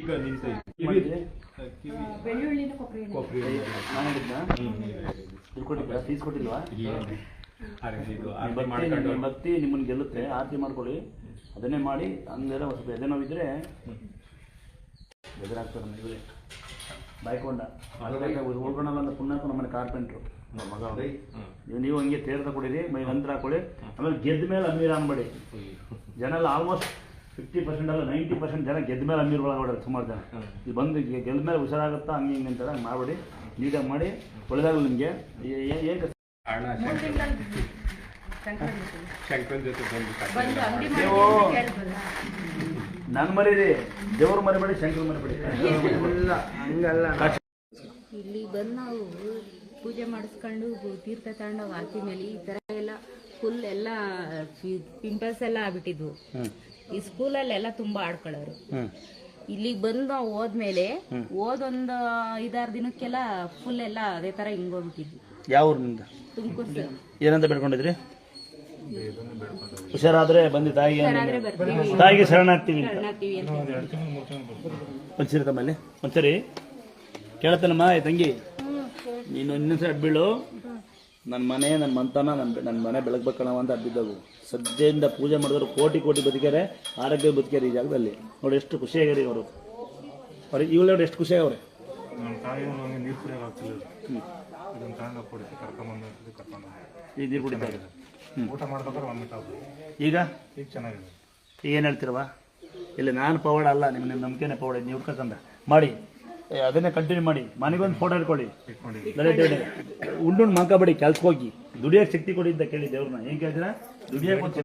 ಈಗ ನಿಂತು ಬೆಳ್ಳುಳ್ಳಿನ ಕೊಬ್ಬರಿ ನಾನು ಹೇಳಿದ್ನ ಇದು ಕೊಟ್ಟಿದ್ದ ಫೀಸ್ ಕೊಟ್ಟಿಲ್ವಾ? ಭಕ್ತಿ ನಿಮ್ಮನ್ನು ಗೆಲ್ಲುತ್ತೆ. ಆರತಿ ಮಾಡ್ಕೊಳ್ಳಿ, ಅದನ್ನೇ ಮಾಡಿ. ಹಂಗೆಲ್ಲ ಸ್ವಲ್ಪ ಎದೆ ನೋವಿದ್ರೆ ಎದುರಾಗ್ತಾರೆ ನಮ್ಮ ಇವರೇ ಬಾಯ್ಕೊಂಡ ಉಳ್ಕೊಳಲ್ಲ ಅಂತ ಪುಣ್ಯಕ್ಕೂ ನಮ್ಮನೆ ಕಾರ್ಪೆಂಟ್ರು ಮಗ. ನೀವು ಹಂಗೆ ತೇರ್ದ ಕೊಡಿರಿ, ಮೈ ನಂತರ ಹಾಕೊಳ್ಳಿ. ಆಮೇಲೆ ಗೆದ್ದ ಮೇಲೆ ಅಮೀರ್ ಅನ್ಬೇಡಿ. ಜನ ಎಲ್ಲ ಆಲ್ಮೋಸ್ಟ್ 50% ಅಲ್ಲ 90% ಜನ ಗೆದ್ದ ಮೇಲೆ ಅಮೀರ್ ಒಳಗಡೆ ಸುಮಾರು ಜನ. ಇದು ಬಂದು ಗೆದ್ದ ಮೇಲೆ ಹುಷಾರಾಗುತ್ತಾ ಹಂಗೆ ಹಿಂಗೆ ಅಂತಾರೆ. ಹಂಗೆ ಮಾಡಬೇಡಿ, ನೀಟಾಗಿ ಮಾಡಿ. ಒಳ್ಳೆದಾಗಲ್ಲ ನಿಮಗೆ. ಏನು ನೀವು ನನ್ನ ಮರೀರಿ, ದೇವ್ರ ಮರಿಬೇಡಿ, ಶಂಕರ ಮರಿಬೇಡಿ. ಇಲ್ಲಿ ಬಂದು ನಾವು ಪೂಜೆ ಮಾಡಿಸ್ಕೊಂಡು ತೀರ್ಥ ತಗೊಂಡು ಹಾಕಿ ಮೇಲೆ ಈ ಥರ ಎಲ್ಲ ಫುಲ್ ಎಲ್ಲ ಪಿಂಪಲ್ಸ್ ಎಲ್ಲ ಆಗ್ಬಿಟ್ಟಿದ್ವು. ಈ ಸ್ಕೂಲಲ್ಲೆಲ್ಲ ತುಂಬ ಆಡ್ಕೊಳ್ಳೋರು. ಇಲ್ಲಿಗೆ ಬಂದು ನಾವು ಹೋದ್ಮೇಲೆ ಓದೊಂದು 5-6 ದಿನಕ್ಕೆಲ್ಲ ಫುಲ್ ಎಲ್ಲ ಅದೇ ಥರ ಹಿಂಗೋಗ್ಬಿಟ್ಟಿದ್ವಿ. ಯಾವ ಊರಿನಿಂದ? ತುಮಕೂರು ಸರ್. ಏನಂತ ಬೇಡ್ಕೊಂಡಿದ್ರಿ? ಹುಷಾರಾದ್ರೆ ಬಂದು ತಾಯಿಗೆ ಶರಣಾಗ್ತೀವಿ ಒಂದ್ಸರಿ. ತಮ್ಮಲ್ಲಿ ಒಂದ್ಸರಿ ಕೇಳ್ತಾನಮ್ಮ, ತಂಗಿ ನೀನು ಇನ್ನೊಂದ್ಸರಿ ಅಡ್ಬೀಳು. ನನ್ನ ಮನೆ, ನನ್ನ ಮಂತನ, ನನ್ನ ಮನೆ ಬೆಳಗ್ಬೇಕಣವ ಅಂತ ಅಡ್ಬಿದ್ದವು. ಸದ್ಯದಿಂದ ಪೂಜೆ ಮಾಡಿದ್ರು ಕೋಟಿ ಬದುಕ್ಯಾರೆ, ಆರೋಗ್ಯ ಬದುಕ್ಯಾರೆ ಈ ಜಾಗದಲ್ಲಿ. ನೋಡಿ ಎಷ್ಟು ಖುಷಿಯಾಗ್ಯಾರಿ ಅವರು. ಅವ್ರಿಗೆ ಇವಳು ನೋಡಿ ಎಷ್ಟು ಖುಷಿಯಾಗವ್ರೆ. ಈಗ ನೀರು ಕುಡಿತಾರೆ. ಈಗ ಏನು ಹೇಳ್ತಿರವ? ಇಲ್ಲ ನಾನು ಪವಾಡ ಅಲ್ಲ, ನಿಮ್ಮ ನಂಬಿಕೆನೇ ಪವಾಡ. ನೀವು ಹುಡ್ಕಂದ ಮಾಡಿ, ಅದನ್ನೇ ಕಂಟಿನ್ಯೂ ಮಾಡಿ. ಮನೆಗೊಂದು ಫೋಟೋ ಇಟ್ಕೊಳ್ಳಿ. ಉಂಡು ಮಾಡ್ಕೋಬೇಡಿ, ಕೆಲ್ಸಕ್ಕೆ ಹೋಗಿ ದುಡಿಯೋಕ್ಕೆ ಶಕ್ತಿ ಕೊಡಿ ಅಂತ ಕೇಳಿ ದೇವ್ರನ್ನ. ಏನು ಕೇಳ್ತೀರಾ? ದುಡಿಯೋಕೆ